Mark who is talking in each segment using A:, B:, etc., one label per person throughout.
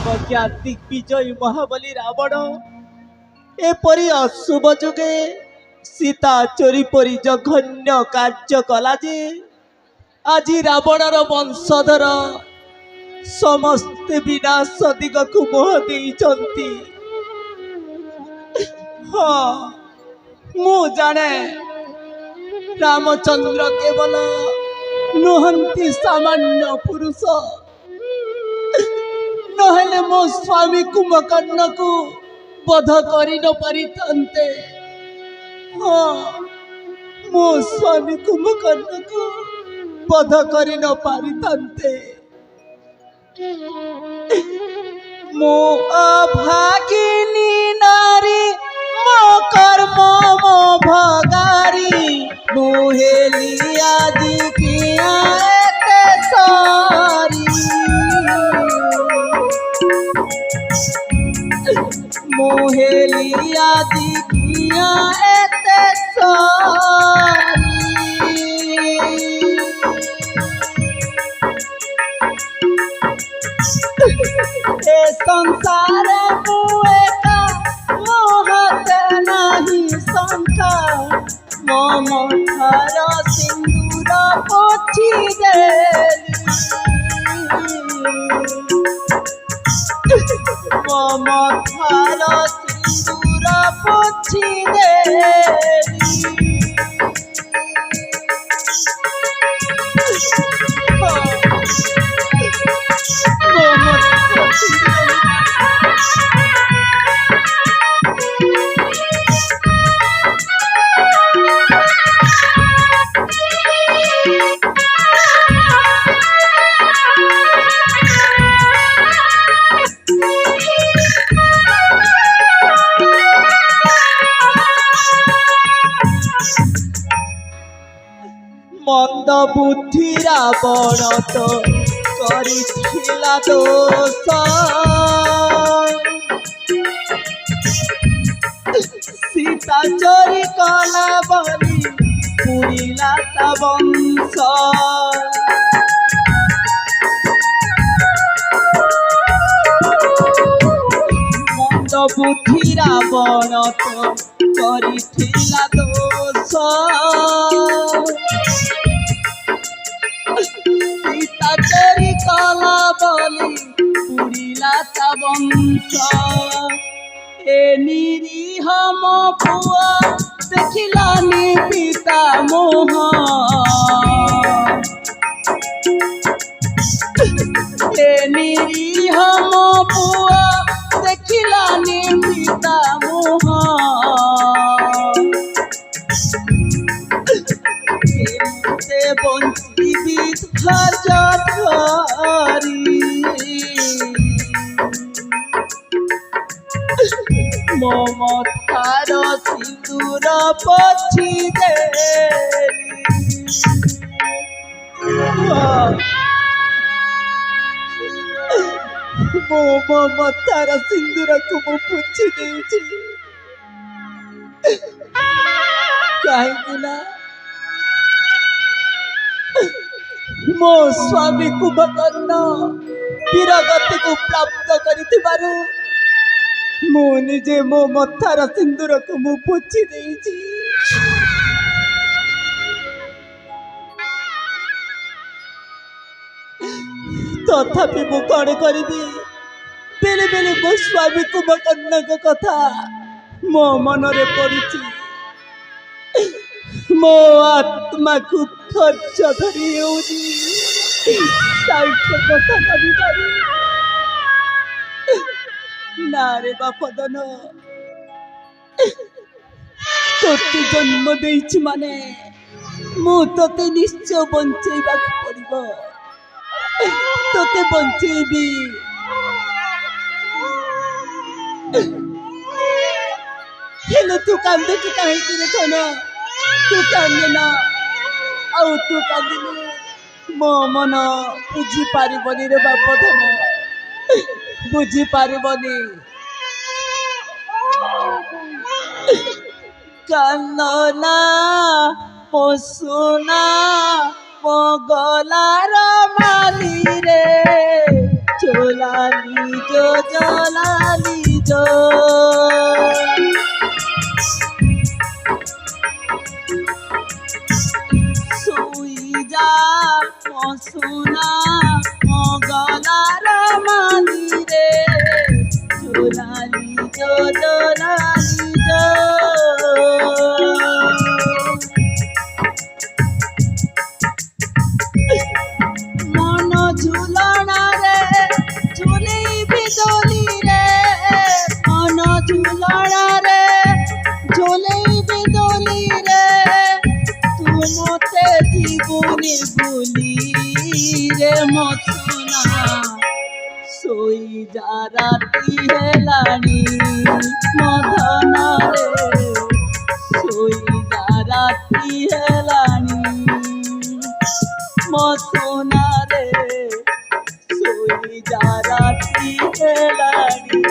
A: सर्वज्ञा दिग्विजयी महाबली रावण एपरी अशुभ जुगे सीता चोरी परी जघन्य कार्य कला जे आज रावणर वंशधर समस्ते विनाश दिग को मोह देइचंती। हाँ मु जाने रामचंद्र केवल नुहंती सामान्य पुरुष नहले मो स्वामी कुंभकर्ण को बध करि न परितंते। हाँ मो स्वामी कुंभकर्ण को बध करि न परितंते। मो अभागिनी नारी मो कर्म मो भगारी मुहेली आदि किया एते सारी मोहेली आदि किया एते सारी। ए संसार मुए का मोहत नहीं शंका मम थार सिंदूर पोछी देली मम थार सिंदूर पोछी देली। मंद बुद्धि रावण तो करिथिला दोष सीता चोरी कला बली पुरिला ता वंश। मंद बुद्धि रावण तो करिथिला दोष सीता चोरी कला बली पुरिला ता वंश। ए निरीह मो पुआ देखिलानी पिता मोह ए निरीह मो पुआ देखिलानी पिता मोह से बंची मम थार सिंदूर पोछी देली मो मम थार सिंदूर को मु पोछी देछि कहीं मो स्वामी कुंभकर्ण वीरगति को प्राप्त करिथिबारु मु निजे मो मथार सिंदूर को मु पोछि देछि। तथापि मु कौन करिबी बेले बेले मो स्वामी कुंभकर्ण को कथा मो मनरे पड़िछि मो आत्मा को धैर्य धरी कथा भावी पारी ना रे बापदन तोते जन्म देछि माने मु तोते निश्चय बंचेबा पड़िबो तोते बंचेबी हेले तू कांदे तू कहीं कि थोना तू कांदे ना आउ तू कांदिले मो मन बुझी पारिबनी रे बाप धन बुझी पारिबनी कान्ना पशुना मो गलार माली रे चोली জলালি জো জলালি জো শুই যা সোনা মগলার মালি রে জলালি জো জলালি জো মন ঝুলনা রে ঝুলিবি দোলি রে মন ঝুলনা রে ঝুলিবি দোলি রে তু মতে জীবনে বলি রে মসুনা শোই যা রাতি হেলানি মধন রে শোই যা রাতি হেলানি মসুনা রে শোই যা রাতি হেলানি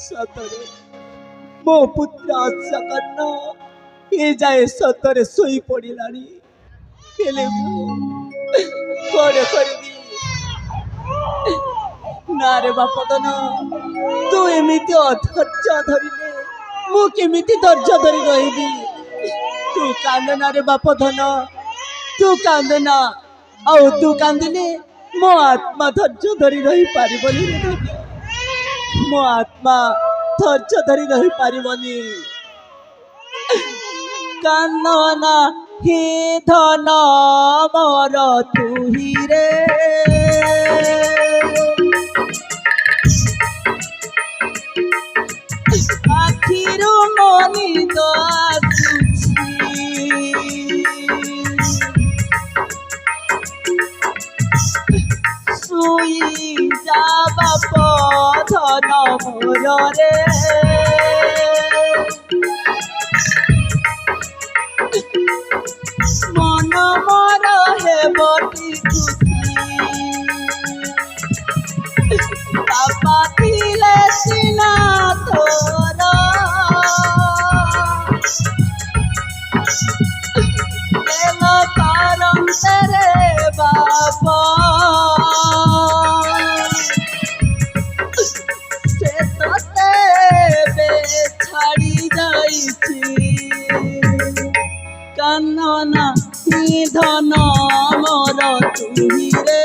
A: ସତରେ ମୋ ପୁତ୍ର ଅସକର୍ଣ୍ଣ ଏ ଯାଏ ସତରେ ଶୋଇ ପଡ଼ିଲାଣି ହେଲେ ମୁଁ କଣ କରିବି ନା ରେ ବାପଦନ ତୁ ଏମିତି ଅଧୈର୍ଯ୍ୟ ଧରିଲେ ମୁଁ କେମିତି ଧୈର୍ଯ୍ୟ ଧରି ରହିବି ତୁ କାନ୍ଦ ନା ରେ ବାପଧନ ତୁ କାନ୍ଦ ନା ଆଉ ତୁ କାନ୍ଦିଲେ ମୋ ଆତ୍ମା ଧୈର୍ଯ୍ୟ ଧରି ରହିପାରିବନି ରେ ଧନ ମୋ ଆତ୍ମା ଧୈର୍ଯ୍ୟ ଧରି ରହିପାରିବନି କାନ୍ଦନା হে ধন মর তুহি রে আখিরু মনি তো শুই যাবা পধন মোর রে মন মর হেবটি খুশি বাবা দিলে সিনা তোর কেন কারণ রে বাবা সে তোতে ছাড়ি যাইছি কান্না নিধন মর তুমি রে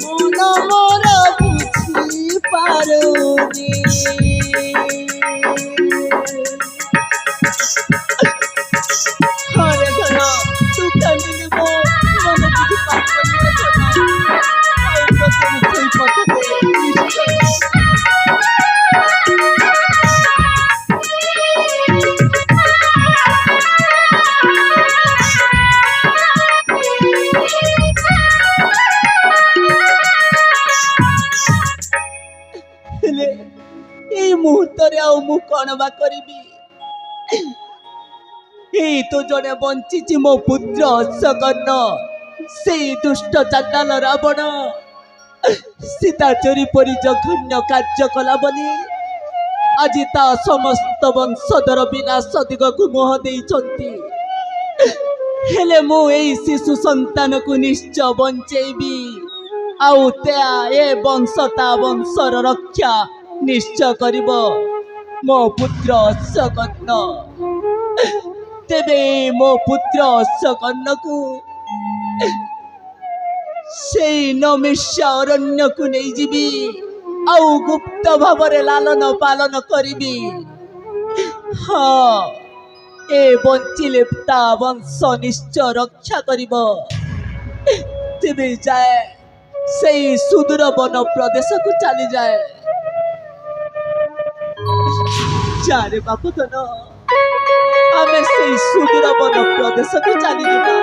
A: মন মোর বুঝি পারুনি হরে ধন তু কান্দিলে মো মন বুঝি পারুনি রে ধন আর সেই পথে এই মুহূর্তে আউ মু কোন বা করিবি এই তো জনে বঞ্চিছি মো পুত্র অশ্বকর্ণ সেই দুষ্ট চান্ডাল রাবণ সীতা চোরি পরি জঘন্য কার্য কলা বলি আজি তা সমস্ত বংশধর বিনাশ দিগকু মোহ ଦେଇଛନ୍ତି ହେଲେ ମୁଁ ଏଇ ଶିଶୁ ସନ୍ତାନକୁ ନିଶ୍ଚୟ ବଞ୍ଚେଇବି ଆଉ ଏ ବଂଶ ତା ବଂଶର ରକ୍ଷା ନିଶ୍ଚୟ କରିବ ମୋ ପୁତ୍ର ଅଶ୍ୱକର୍ଣ୍ଣ ତେବେ ମୋ ପୁତ୍ର ଅଶ୍ୱକର୍ଣ୍ଣକୁ ସେଇ ନମିଷ୍ୟ ଅରଣ୍ୟକୁ ନେଇଯିବି ଆଉ ଗୁପ୍ତ ଭାବରେ ଲାଲନ ପାଳନ କରିବି ହଁ ଏ ବଞ୍ଚିଲେ ତା ବଂଶ ନିଶ୍ଚୟ ରକ୍ଷା କରିବ ତେବେ ଯାଏ ସେଇ ସୁଦୂର ବନ ପ୍ରଦେଶକୁ ଚାଲିଯାଏ। ଚାରେ ବାପ ଧନ ଆମେ ସେଇ ସୁଦୂର ବନ ପ୍ରଦେଶକୁ ଚାଲିଯିବା।